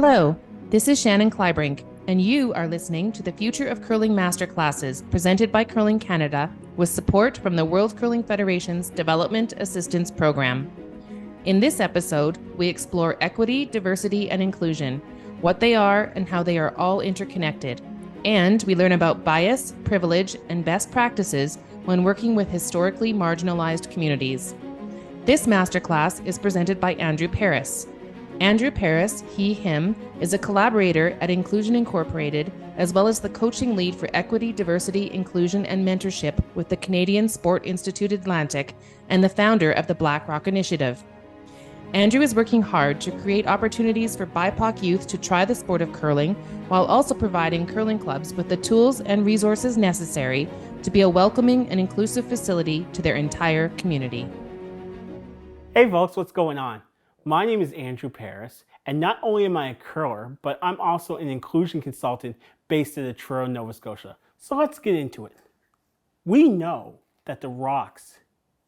Hello, this is Shannon Kleibrink, and you are listening to the Future of Curling Masterclasses presented by Curling Canada with support from the World Curling Federation's Development Assistance Program. In this episode, we explore equity, diversity, and inclusion, what they are and how they are all interconnected, and we learn about bias, privilege, and best practices when working with historically marginalized communities. This masterclass is presented by Andrew Paris. Andrew Paris, he/him, is a collaborator at Inclusion Incorporated, as well as the coaching lead for equity, diversity, inclusion, and mentorship with the Canadian Sport Institute Atlantic and the founder of the Black Rock Initiative. Andrew is working hard to create opportunities for BIPOC youth to try the sport of curling, while also providing curling clubs with the tools and resources necessary to be a welcoming and inclusive facility to their entire community. Hey folks, what's going on? My name is Andrew Paris, and not only am I a curler, but I'm also an inclusion consultant based in Toronto, Nova Scotia. So let's get into it. We know that the rocks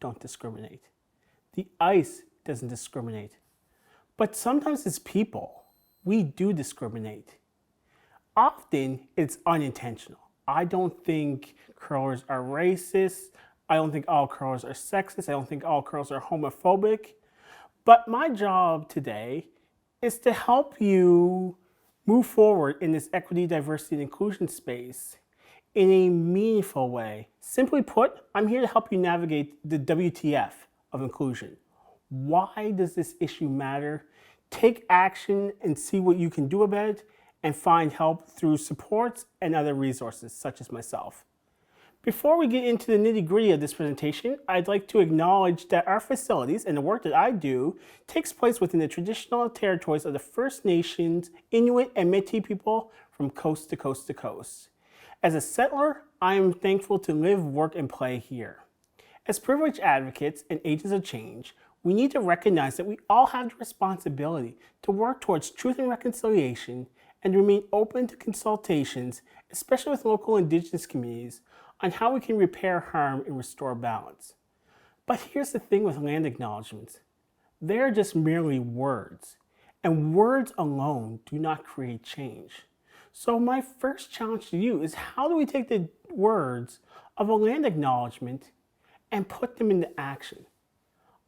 don't discriminate. The ice doesn't discriminate. But sometimes as people, we do discriminate. Often it's unintentional. I don't think curlers are racist. I don't think all curlers are sexist. I don't think all curlers are homophobic. But my job today is to help you move forward in this equity, diversity, and inclusion space in a meaningful way. Simply put, I'm here to help you navigate the WTF of inclusion. Why does this issue matter? Take action and see what you can do about it, and find help through supports and other resources such as myself. Before we get into the nitty-gritty of this presentation, I'd like to acknowledge that our facilities and the work that I do takes place within the traditional territories of the First Nations, Inuit, and Métis people from coast to coast to coast. As a settler, I am thankful to live, work, and play here. As privileged advocates and agents of change, we need to recognize that we all have the responsibility to work towards truth and reconciliation and remain open to consultations, especially with local Indigenous communities, on how we can repair harm and restore balance. But here's the thing with land acknowledgements. They're just merely words, and words alone do not create change. So my first challenge to you is, how do we take the words of a land acknowledgement and put them into action?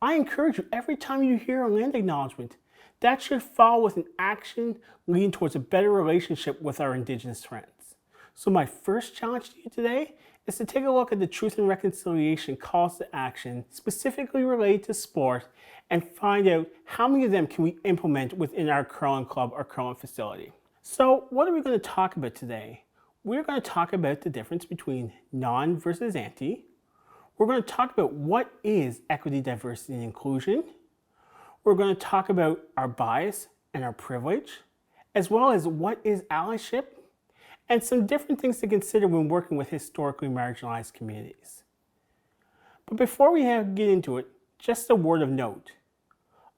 I encourage you, every time you hear a land acknowledgement, that should follow with an action leading towards a better relationship with our Indigenous friends. So my first challenge to you today is to take a look at the Truth and Reconciliation calls to action specifically related to sport and find out how many of them can we implement within our curling club or curling facility. So what are we going to talk about today? We're going to talk about the difference between non versus anti. We're going to talk about what is equity, diversity, and inclusion. We're going to talk about our bias and our privilege, as well as what is allyship, and some different things to consider when working with historically marginalized communities. But before we get into it, just a word of note.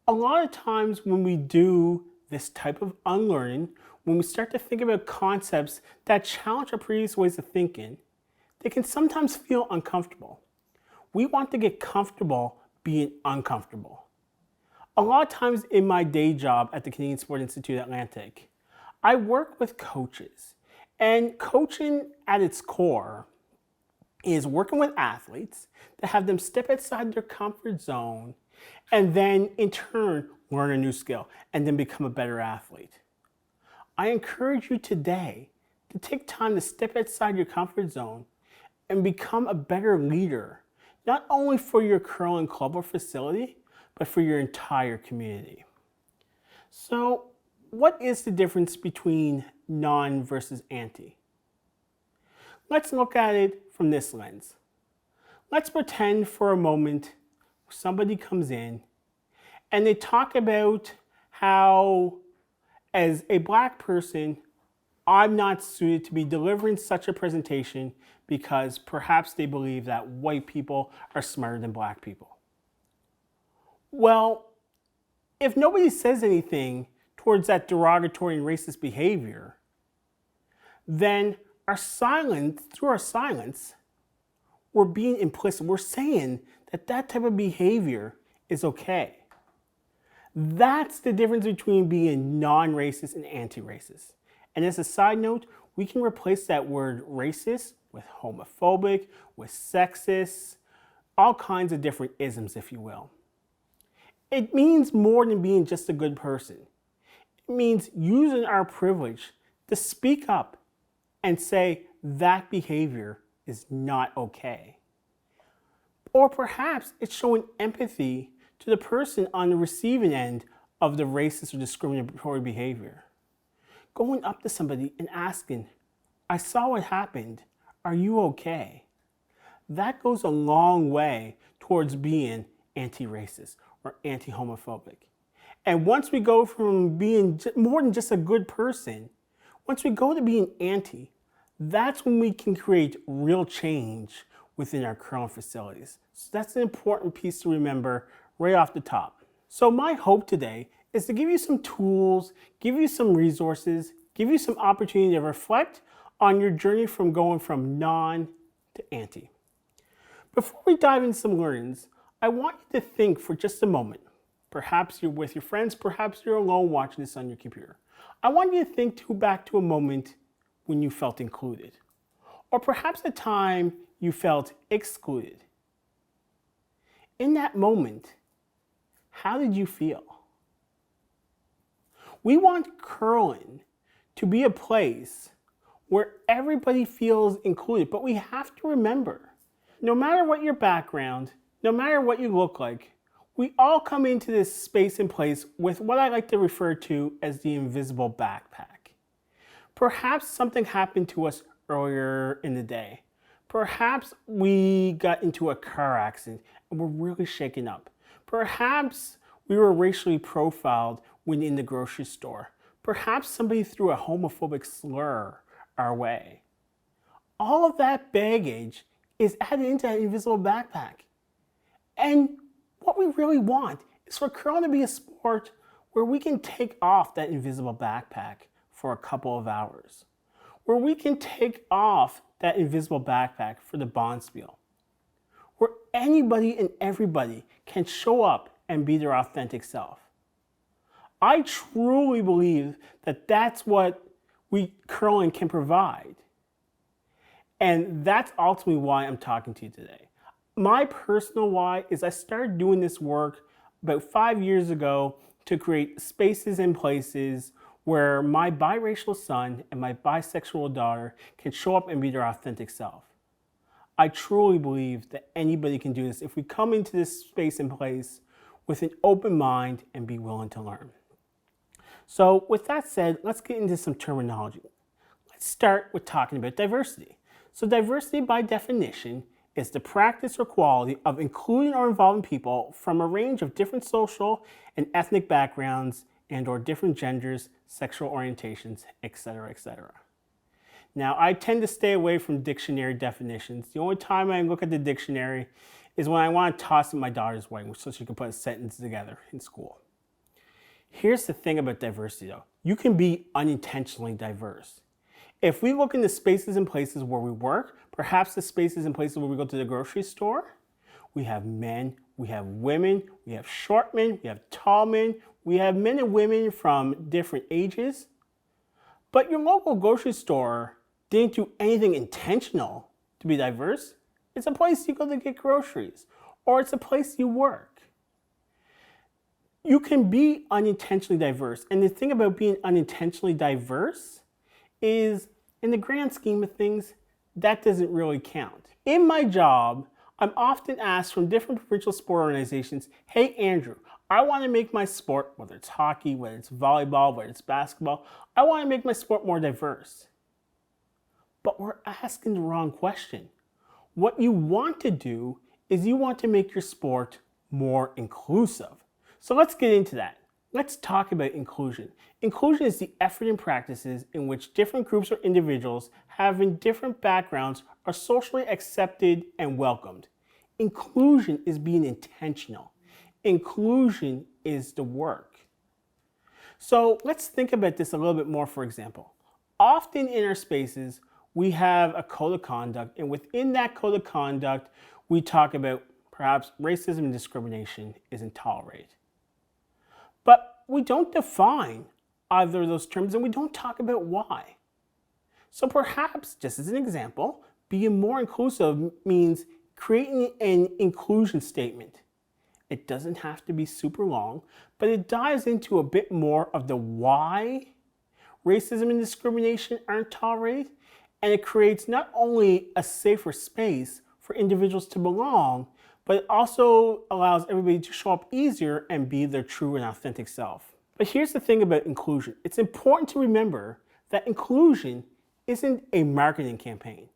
A lot of times when we do this type of unlearning, when we start to think about concepts that challenge our previous ways of thinking, they can sometimes feel uncomfortable. We want to get comfortable being uncomfortable. A lot of times in my day job at the Canadian Sport Institute Atlantic, I work with coaches. And coaching at its core is working with athletes to have them step outside their comfort zone and then in turn learn a new skill and then become a better athlete. I encourage you today to take time to step outside your comfort zone and become a better leader, not only for your curling club or facility, but for your entire community. So, what is the difference between non versus anti? Let's look at it from this lens. Let's pretend for a moment somebody comes in and they talk about how, as a black person, I'm not suited to be delivering such a presentation because perhaps they believe that white people are smarter than black people. Well, if nobody says anything towards that derogatory and racist behavior, then through our silence, we're being implicit. We're saying that that type of behavior is okay. That's the difference between being non-racist and anti-racist. And as a side note, we can replace that word racist with homophobic, with sexist, all kinds of different isms, if you will. It means more than being just a good person. It means using our privilege to speak up and say that behavior is not okay. Or perhaps it's showing empathy to the person on the receiving end of the racist or discriminatory behavior. Going up to somebody and asking, I saw what happened, are you okay? That goes a long way towards being anti-racist or anti-homophobic. And once we go from being more than just a good person, once we go to being anti, that's when we can create real change within our curling facilities. So that's an important piece to remember right off the top. So my hope today is to give you some tools, give you some resources, give you some opportunity to reflect on your journey from going from non to anti. Before we dive into some learnings, I want you to think for just a moment. Perhaps you're with your friends, perhaps you're alone watching this on your computer. I want you to think back to a moment when you felt included, or perhaps a time you felt excluded. In that moment, how did you feel? We want curling to be a place where everybody feels included, but we have to remember, no matter what your background, no matter what you look like, we all come into this space and place with what I like to refer to as the invisible backpack. Perhaps something happened to us earlier in the day. Perhaps we got into a car accident and we're really shaken up. Perhaps we were racially profiled when in the grocery store. Perhaps somebody threw a homophobic slur our way. All of that baggage is added into that invisible backpack. And what we really want is for curling to be a sport where we can take off that invisible backpack for a couple of hours, where we can take off that invisible backpack for the bonspiel, where anybody and everybody can show up and be their authentic self. I truly believe that that's what curling can provide. And that's ultimately why I'm talking to you today. My personal why is I started doing this work about 5 years ago to create spaces and places where my biracial son and my bisexual daughter can show up and be their authentic self. I truly believe that anybody can do this if we come into this space and place with an open mind and be willing to learn. So with that said, let's get into some terminology. Let's start with talking about diversity. So diversity by definition is the practice or quality of including or involving people from a range of different social and ethnic backgrounds and or different genders, sexual orientations, etc., etc. Now, I tend to stay away from dictionary definitions. The only time I look at the dictionary is when I want to toss in my daughter's way so she can put a sentence together in school. Here's the thing about diversity though. You can be unintentionally diverse. If we look into spaces and places where we work, perhaps the spaces and places where we go to the grocery store, we have men, we have women, we have short men, we have tall men, we have men and women from different ages. But your local grocery store didn't do anything intentional to be diverse. It's a place you go to get groceries, or it's a place you work. You can be unintentionally diverse. And the thing about being unintentionally diverse is, in the grand scheme of things, that doesn't really count. In my job, I'm often asked from different provincial sport organizations, hey Andrew, I want to make my sport, whether it's hockey, whether it's volleyball, whether it's basketball, I want to make my sport more diverse. But we're asking the wrong question. What you want to do is you want to make your sport more inclusive. So let's get into that. Let's talk about inclusion. Inclusion is the effort and practices in which different groups or individuals having different backgrounds are socially accepted and welcomed. Inclusion is being intentional. Inclusion is the work. So let's think about this a little bit more, for example. Often in our spaces, we have a code of conduct, and within that code of conduct, we talk about perhaps racism and discrimination isn't tolerated. But we don't define either of those terms and we don't talk about why. So perhaps, just as an example, being more inclusive means creating an inclusion statement. It doesn't have to be super long, but it dives into a bit more of the why racism and discrimination aren't tolerated, and it creates not only a safer space for individuals to belong, but it also allows everybody to show up easier and be their true and authentic self. But here's the thing about inclusion. It's important to remember that inclusion isn't a marketing campaign.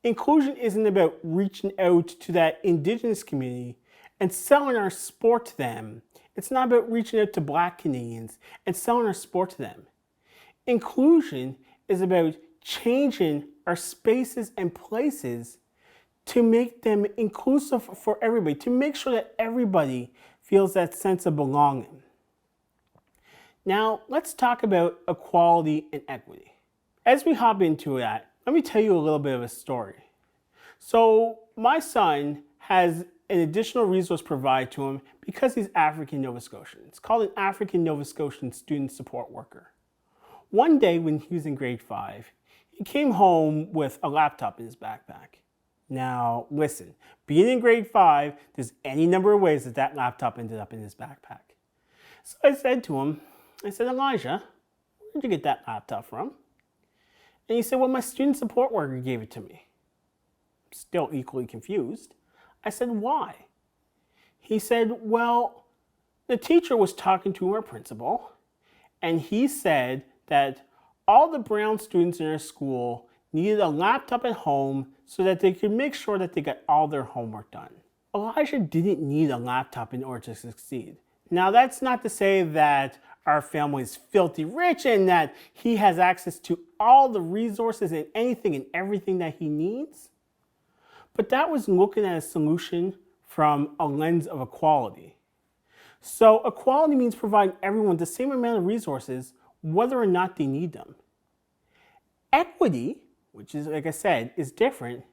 Inclusion isn't about reaching out to that Indigenous community and selling our sport to them. It's not about reaching out to Black Canadians and selling our sport to them. Inclusion is about changing our spaces and places to make them inclusive for everybody, to make sure that everybody feels that sense of belonging. Now, let's talk about equality and equity. As we hop into that, let me tell you a little bit of a story. So, my son has an additional resource provided to him because he's African Nova Scotian. It's called an African Nova Scotian Student Support Worker. One day when he was in grade 5, he came home with a laptop in his backpack. Now, listen, being in grade 5, there's any number of ways that that laptop ended up in his backpack. So I said to him, Elijah, where'd you get that laptop from? And he said, well, my student support worker gave it to me. Still equally confused. I said, why? He said, well, the teacher was talking to our principal, and he said that all the brown students in our school needed a laptop at home so that they could make sure that they got all their homework done. Elijah didn't need a laptop in order to succeed. Now, that's not to say that our family is filthy rich and that he has access to all the resources and anything and everything that he needs. But that was looking at a solution from a lens of equality. So equality means providing everyone the same amount of resources, whether or not they need them. Equity, which is, like I said, is different,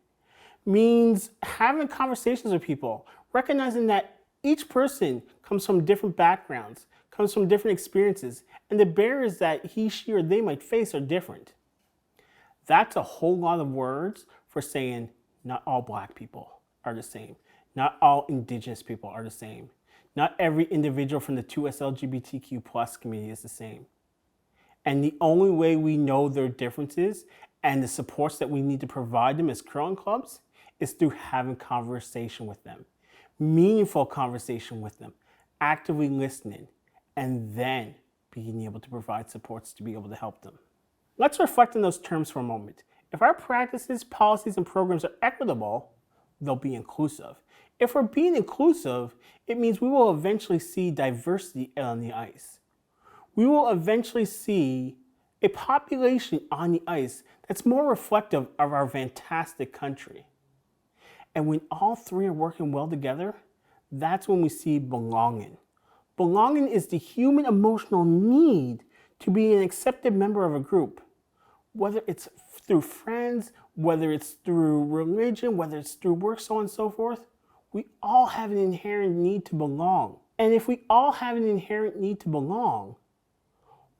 means having conversations with people, recognizing that each person comes from different backgrounds, comes from different experiences, and the barriers that he, she, or they might face are different. That's a whole lot of words for saying not all Black people are the same. Not all Indigenous people are the same. Not every individual from the 2S LGBTQ+ community is the same. And the only way we know their differences and the supports that we need to provide them as curling clubs is through having conversation with them. Meaningful conversation with them, actively listening, and then being able to provide supports to be able to help them. Let's reflect on those terms for a moment. If our practices, policies, and programs are equitable, they'll be inclusive. If we're being inclusive, it means we will eventually see diversity on the ice. We will eventually see a population on the ice that's more reflective of our fantastic country. And when all three are working well together, that's when we see belonging. Belonging is the human emotional need to be an accepted member of a group, whether it's through friends, whether it's through religion, whether it's through work, so on and so forth. We all have an inherent need to belong. And if we all have an inherent need to belong,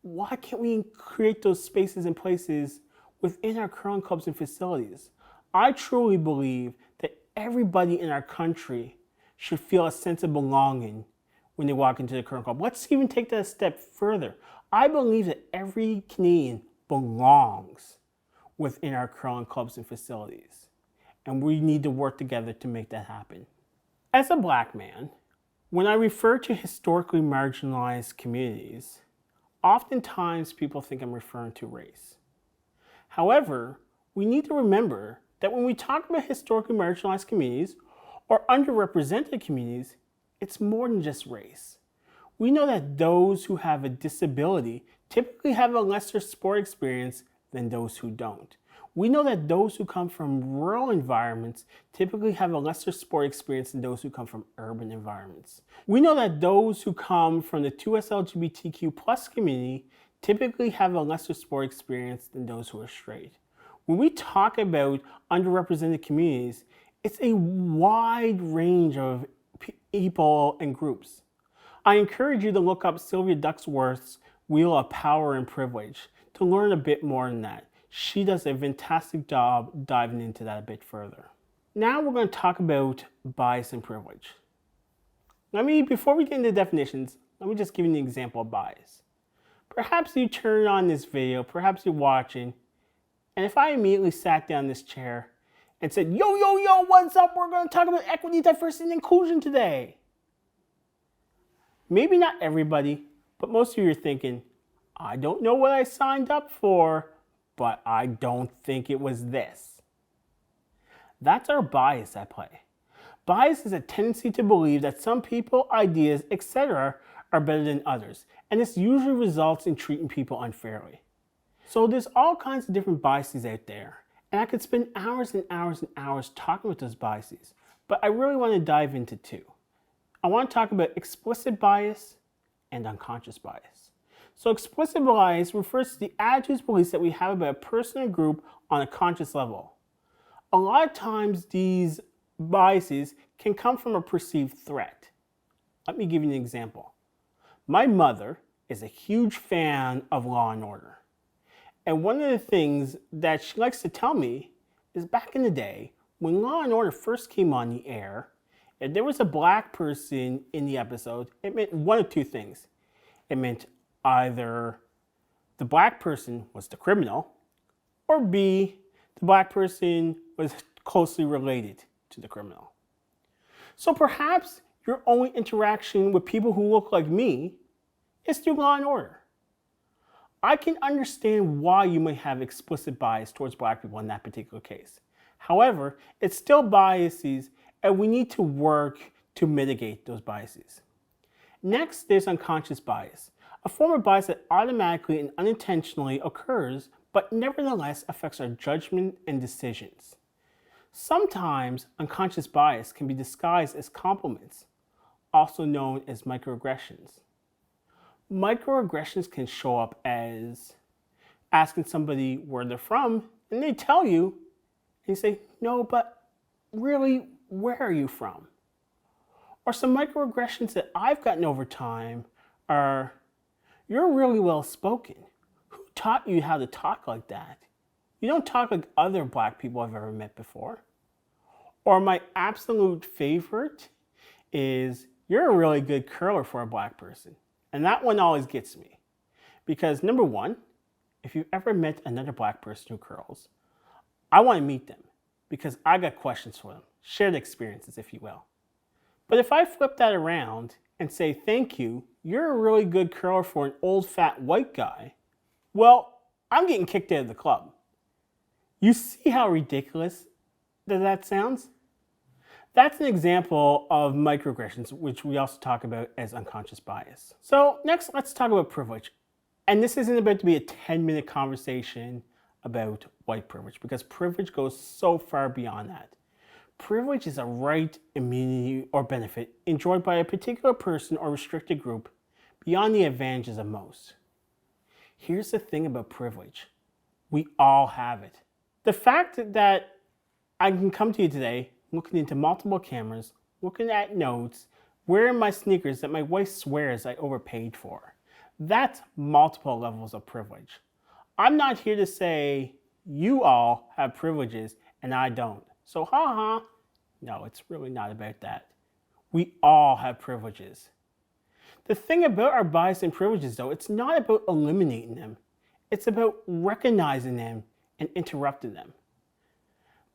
why can't we create those spaces and places within our curling clubs and facilities? I truly believe that everybody in our country should feel a sense of belonging when they walk into the curling club. Let's even take that a step further. I believe that every Canadian belongs within our curling clubs and facilities. And we need to work together to make that happen. As a Black man, when I refer to historically marginalized communities, oftentimes people think I'm referring to race. However, we need to remember that when we talk about historically marginalized communities or underrepresented communities, it's more than just race. We know that those who have a disability typically have a lesser sport experience than those who don't. We know that those who come from rural environments typically have a lesser sport experience than those who come from urban environments. We know that those who come from the 2S LGBTQ+ community typically have a lesser sport experience than those who are straight. When we talk about underrepresented communities, it's a wide range of people and groups. I encourage you to look up Sylvia Ducksworth's Wheel of Power and Privilege to learn a bit more than that. She does a fantastic job diving into that a bit further. Now we're going to talk about bias and privilege. Before we get into definitions, let me just give you an example of bias. Perhaps you turn on this video, perhaps you're watching, and if I immediately sat down in this chair and said, yo, what's up? We're going to talk about equity, diversity, and inclusion today. Maybe not everybody, but most of you are thinking, I don't know what I signed up for, but I don't think it was this. That's our bias at play. Bias is a tendency to believe that some people, ideas, etc. are better than others, and this usually results in treating people unfairly. So there's all kinds of different biases out there, and I could spend hours and hours and hours talking about those biases, but I really want to dive into two. I want to talk about explicit bias and unconscious bias. So explicit bias refers to the attitudes, beliefs that we have about a person or group on a conscious level. A lot of times these biases can come from a perceived threat. Let me give you an example. My mother is a huge fan of Law and Order. And one of the things that she likes to tell me is back in the day, when Law and Order first came on the air, if there was a black person in the episode, it meant one of two things. It meant either the black person was the criminal, or B, the black person was closely related to the criminal. So perhaps your only interaction with people who look like me is through Law and Order. I can understand why you may have explicit bias towards black people in that particular case. However, it's still biases, and we need to work to mitigate those biases. Next, there's unconscious bias, a form of bias that automatically and unintentionally occurs, but nevertheless affects our judgment and decisions. Sometimes unconscious bias can be disguised as compliments, also known as microaggressions. Microaggressions can show up as asking somebody where they're from, and they tell you, and you say, no, but really, where are you from? Or some microaggressions that I've gotten over time are, you're really well spoken. Who taught you how to talk like that? You don't talk like other black people I've ever met before. Or my absolute favorite is, you're a really good curler for a black person. And that one always gets me. Because number one, if you've ever met another black person who curls, I want to meet them because I got questions for them. Shared experiences, if you will. But if I flip that around and say, thank you, you're a really good curler for an old fat white guy, well, I'm getting kicked out of the club. You see how ridiculous that sounds? That's an example of microaggressions, which we also talk about as unconscious bias. So next, let's talk about privilege. And this isn't about to be a 10-minute conversation about white privilege, because privilege goes so far beyond that. Privilege is a right, immunity, or benefit enjoyed by a particular person or restricted group beyond the advantages of most. Here's the thing about privilege. We all have it. The fact that I can come to you today looking into multiple cameras, looking at notes, wearing my sneakers that my wife swears I overpaid for. That's multiple levels of privilege. I'm not here to say you all have privileges and I don't. So no, it's really not about that. We all have privileges. The thing about our bias and privileges though, it's not about eliminating them. It's about recognizing them and interrupting them.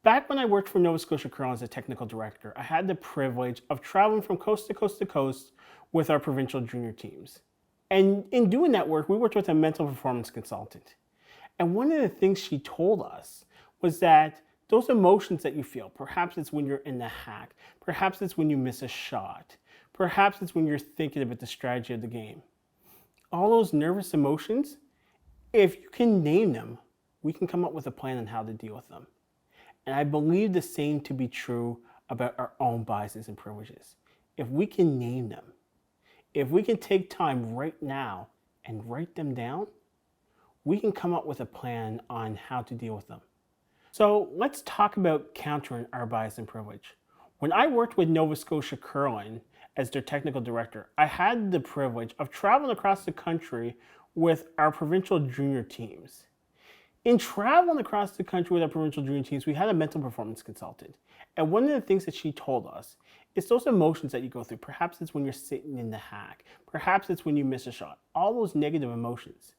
Back when I worked for Nova Scotia Curling as a technical director, I had the privilege of traveling from coast to coast to coast with our provincial junior teams. And in doing that work, we worked with a mental performance consultant. And one of the things she told us was that those emotions that you feel, perhaps it's when you're in the hack, perhaps it's when you miss a shot, perhaps it's when you're thinking about the strategy of the game. All those nervous emotions, if you can name them, we can come up with a plan on how to deal with them. And I believe the same to be true about our own biases and privileges. If we can name them, if we can take time right now and write them down, we can come up with a plan on how to deal with them. So let's talk about countering our bias and privilege. When I worked with Nova Scotia Curling as their technical director, I had the privilege of traveling across the country with our provincial junior teams. In traveling across the country with our provincial junior teams, we had a mental performance consultant. And one of the things that she told us is those emotions that you go through. Perhaps it's when you're sitting in the hack. Perhaps it's when you miss a shot. All those negative emotions.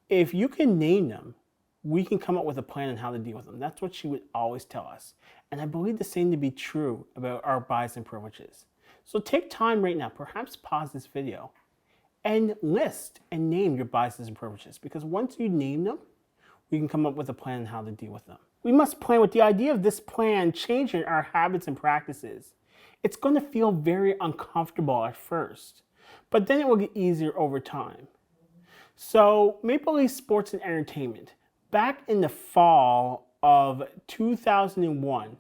If you can name them, we can come up with a plan on how to deal with them. That's what she would always tell us. And I believe the same to be true about our bias and privileges. So take time right now, perhaps pause this video, and list and name your biases and privileges. Because once you name them, we can come up with a plan on how to deal with them. We must plan with the idea of this plan changing our habits and practices. It's going to feel very uncomfortable at first, but then it will get easier over time. So Maple Leaf Sports and Entertainment, back in the fall of 2001,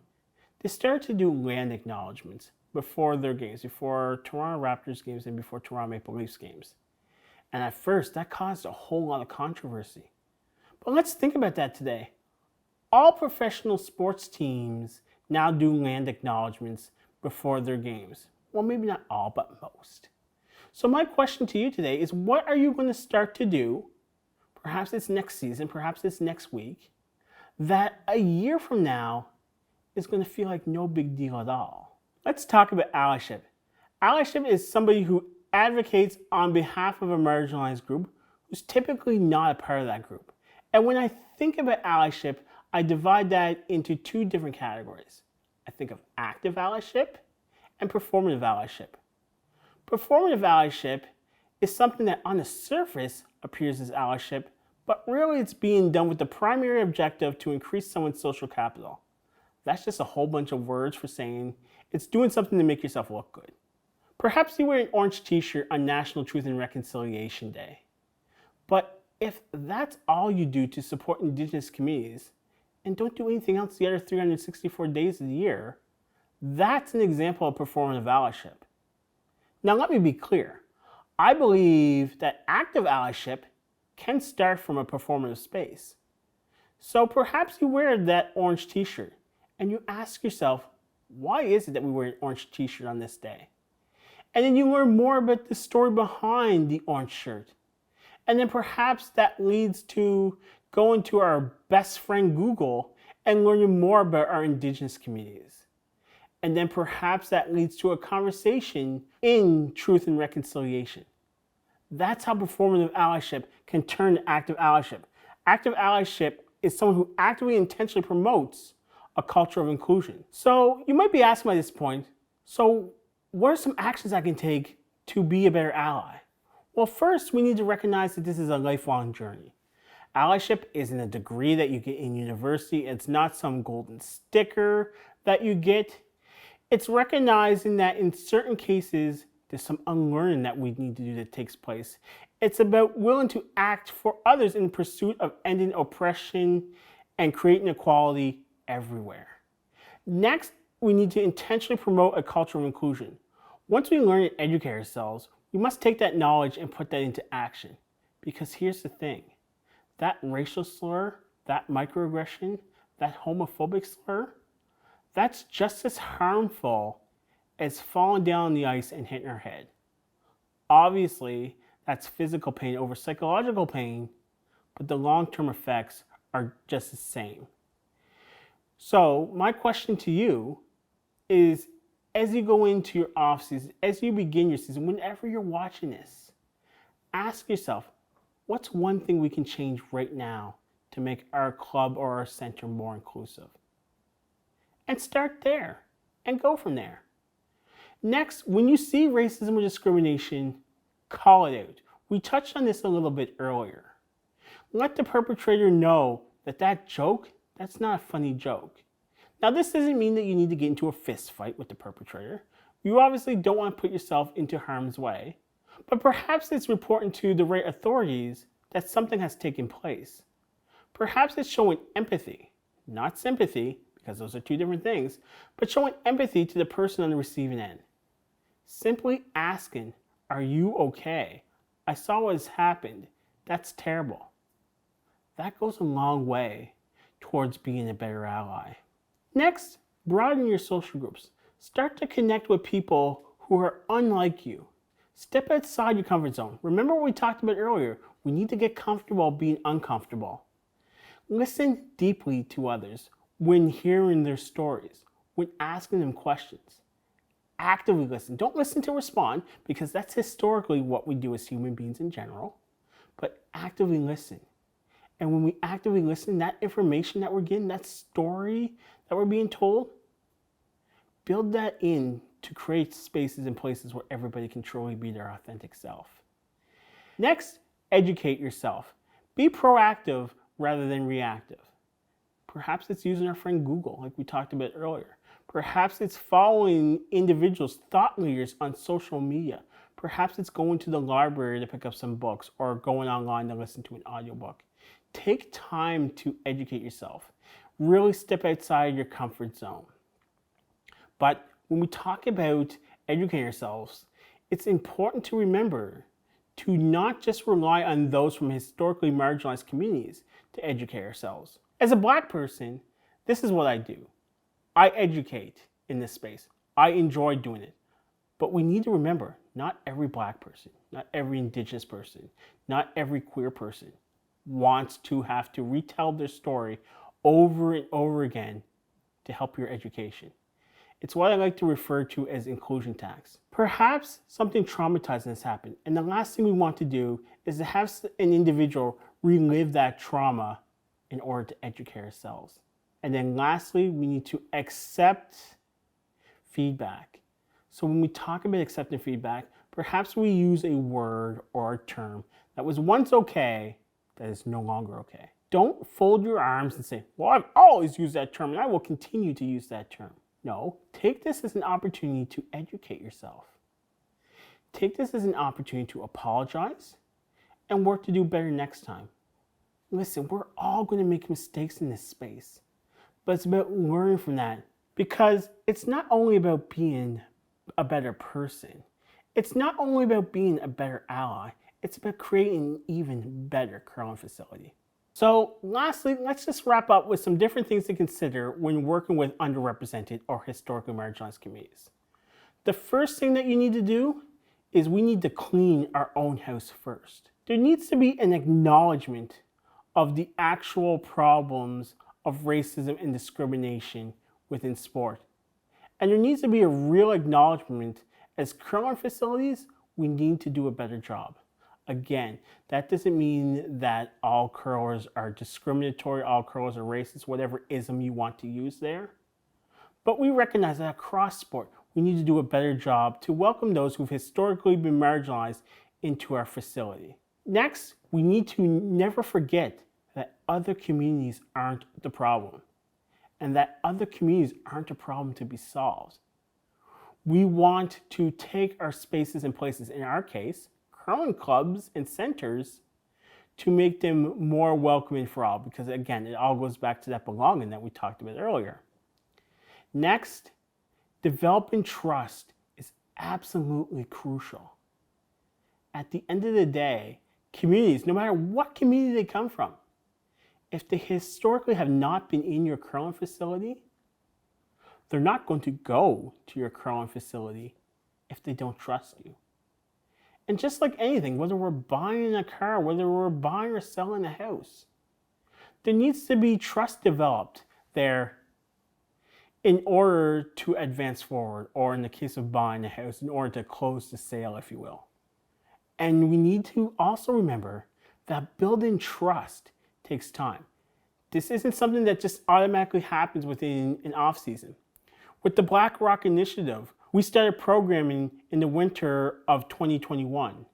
they started to do land acknowledgements before their games, before Toronto Raptors games and before Toronto Maple Leafs games. And at first, that caused a whole lot of controversy. But let's think about that today. All professional sports teams now do land acknowledgements before their games. Well, maybe not all, but most. So my question to you today is, what are you going to start to do, perhaps it's next season, perhaps it's next week, that a year from now is going to feel like no big deal at all? Let's talk about allyship. Allyship is somebody who advocates on behalf of a marginalized group who's typically not a part of that group. And when I think about allyship, I divide that into two different categories. I think of active allyship and performative allyship. Performative allyship is something that on the surface appears as allyship, but really it's being done with the primary objective to increase someone's social capital. That's just a whole bunch of words for saying it's doing something to make yourself look good. Perhaps you wear an orange t-shirt on National Truth and Reconciliation Day. But if that's all you do to support Indigenous communities and don't do anything else the other 364 days of the year, that's an example of performative allyship. Now let me be clear. I believe that active allyship can start from a performative space. So perhaps you wear that orange t-shirt and you ask yourself, why is it that we wear an orange t-shirt on this day? And then you learn more about the story behind the orange shirt. And then perhaps that leads to going to our best friend Google and learning more about our Indigenous communities. And then perhaps that leads to a conversation in Truth and Reconciliation. That's how performative allyship can turn to active allyship. Active allyship is someone who actively and intentionally promotes a culture of inclusion. So you might be asking by this point, so what are some actions I can take to be a better ally? Well, first, we need to recognize that this is a lifelong journey. Allyship isn't a degree that you get in university. It's not some golden sticker that you get. It's recognizing that in certain cases, there's some unlearning that we need to do that takes place. It's about willing to act for others in pursuit of ending oppression and creating equality everywhere. Next, we need to intentionally promote a culture of inclusion. Once we learn and educate ourselves, we must take that knowledge and put that into action. Because here's the thing, that racial slur, that microaggression, that homophobic slur, that's just as harmful as falling down on the ice and hitting our head. Obviously, that's physical pain over psychological pain, but the long-term effects are just the same. So my question to you is, as you go into your off season, as you begin your season, whenever you're watching this, ask yourself, what's one thing we can change right now to make our club or our center more inclusive? And start there and go from there. Next, when you see racism or discrimination, call it out. We touched on this a little bit earlier. Let the perpetrator know that that joke, that's not a funny joke. Now, this doesn't mean that you need to get into a fist fight with the perpetrator. You obviously don't want to put yourself into harm's way, but perhaps it's reporting to the right authorities that something has taken place. Perhaps it's showing empathy, not sympathy, because those are two different things, but showing empathy to the person on the receiving end. Simply asking, are you okay? I saw what has happened. That's terrible. That goes a long way towards being a better ally. Next, broaden your social groups. Start to connect with people who are unlike you. Step outside your comfort zone. Remember what we talked about earlier. We need to get comfortable being uncomfortable. Listen deeply to others when hearing their stories, when asking them questions. Actively listen. Don't listen to respond, because that's historically what we do as human beings in general. But actively listen. And when we actively listen, that information that we're getting, that story that we're being told, build that in to create spaces and places where everybody can truly be their authentic self. Next, educate yourself. Be proactive rather than reactive. Perhaps it's using our friend Google, like we talked about earlier. Perhaps it's following individuals, thought leaders on social media. Perhaps it's going to the library to pick up some books or going online to listen to an audiobook. Take time to educate yourself. Really step outside your comfort zone. But when we talk about educating ourselves, it's important to remember to not just rely on those from historically marginalized communities to educate ourselves. As a Black person, this is what I do. I educate in this space. I enjoy doing it. But we need to remember, not every Black person, not every Indigenous person, not every queer person wants to have to retell their story over and over again to help your education. It's what I like to refer to as inclusion tax. Perhaps something traumatizing has happened, and the last thing we want to do is to have an individual relive that trauma in order to educate ourselves. And then lastly, we need to accept feedback. So when we talk about accepting feedback, perhaps we use a word or a term that was once okay, that is no longer okay. Don't fold your arms and say, well, I've always used that term and I will continue to use that term. No, take this as an opportunity to educate yourself. Take this as an opportunity to apologize and work to do better next time. Listen, we're all going to make mistakes in this space, but it's about learning from that, because it's not only about being a better person. It's not only about being a better ally. It's about creating an even better curling facility. So lastly, let's just wrap up with some different things to consider when working with underrepresented or historically marginalized communities. The first thing that you need to do is we need to clean our own house first. There needs to be an acknowledgement of the actual problems of racism and discrimination within sport. And there needs to be a real acknowledgement as curling facilities, we need to do a better job. Again, that doesn't mean that all curlers are discriminatory, all curlers are racist, whatever ism you want to use there. But we recognize that across sport, we need to do a better job to welcome those who've historically been marginalized into our facility. Next, we need to never forget that other communities aren't the problem, and that other communities aren't a problem to be solved. We want to take our spaces and places, in our case, curling clubs and centers, to make them more welcoming for all, because again, it all goes back to that belonging that we talked about earlier. Next, developing trust is absolutely crucial. At the end of the day, communities, no matter what community they come from, if they historically have not been in your curling facility, they're not going to go to your curling facility if they don't trust you. And just like anything, whether we're buying a car, whether we're buying or selling a house, there needs to be trust developed there in order to advance forward, or in the case of buying a house, in order to close the sale, if you will. And we need to also remember that building trust takes time. This isn't something that just automatically happens within an off season. With the Black Rock Initiative, we started programming in the winter of 2021.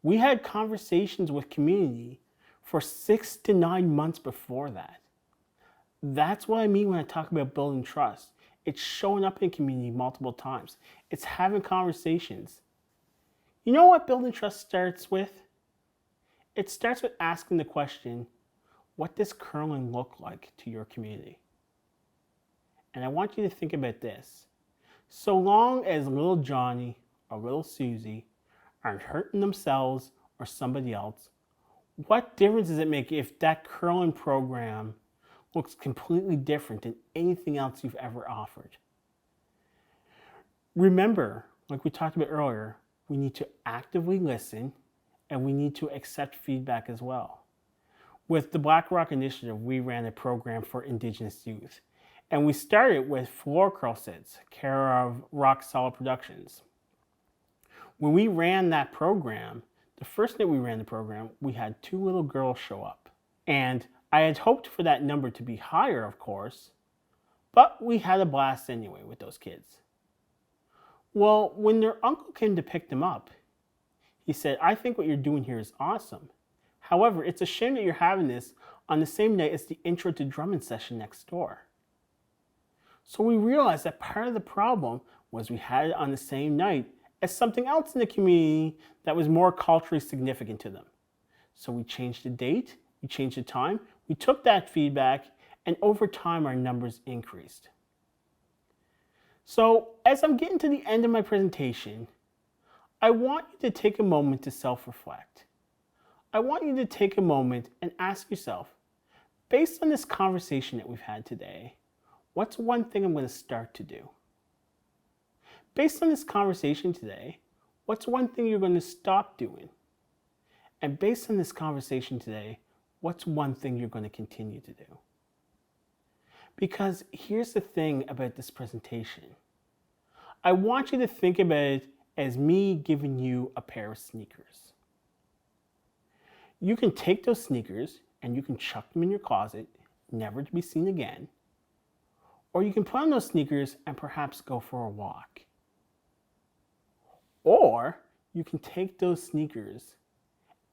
We had conversations with community for 6 to 9 months before that. That's what I mean when I talk about building trust. It's showing up in community multiple times. It's having conversations. You know what building trust starts with? It starts with asking the question, what does curling look like to your community? And I want you to think about this. So long as little Johnny or little Susie aren't hurting themselves or somebody else, what difference does it make if that curling program looks completely different than anything else you've ever offered? Remember, like we talked about earlier, we need to actively listen and we need to accept feedback as well. With the Black Rock Initiative, we ran a program for Indigenous youth. And we started with floor curl sets, care of Rock Solid Productions. When we ran that program, the first night we ran the program, we had 2 little girls show up. And I had hoped for that number to be higher, of course, but we had a blast anyway with those kids. Well, when their uncle came to pick them up, he said, "I think what you're doing here is awesome. However, it's a shame that you're having this on the same night as the intro to drumming session next door." So we realized that part of the problem was we had it on the same night as something else in the community that was more culturally significant to them. So we changed the date, we changed the time, we took that feedback, and over time our numbers increased. So as I'm getting to the end of my presentation, I want you to take a moment to self-reflect. I want you to take a moment and ask yourself, based on this conversation that we've had today, what's one thing I'm going to start to do? Based on this conversation today, what's one thing you're going to stop doing? And based on this conversation today, what's one thing you're going to continue to do? Because here's the thing about this presentation. I want you to think about it as me giving you a pair of sneakers. You can take those sneakers and you can chuck them in your closet, never to be seen again. Or you can put on those sneakers and perhaps go for a walk. Or you can take those sneakers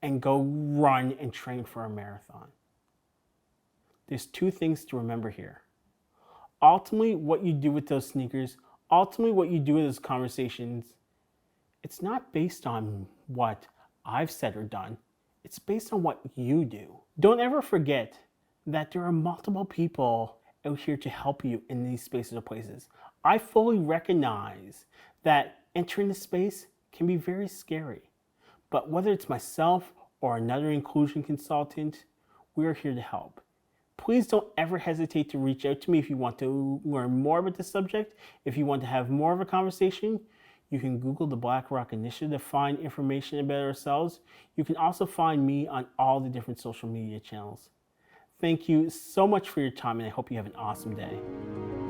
and go run and train for a marathon. There's 2 things to remember here. Ultimately, what you do with those sneakers, ultimately what you do with those conversations, it's not based on what I've said or done. It's based on what you do. Don't ever forget that there are multiple people out here to help you in these spaces or places. I fully recognize that entering the space can be very scary. But whether it's myself or another inclusion consultant, we are here to help. Please don't ever hesitate to reach out to me if you want to learn more about the subject. If you want to have more of a conversation, you can Google the Black Rock Initiative to find information about ourselves. You can also find me on all the different social media channels. Thank you so much for your time, and I hope you have an awesome day.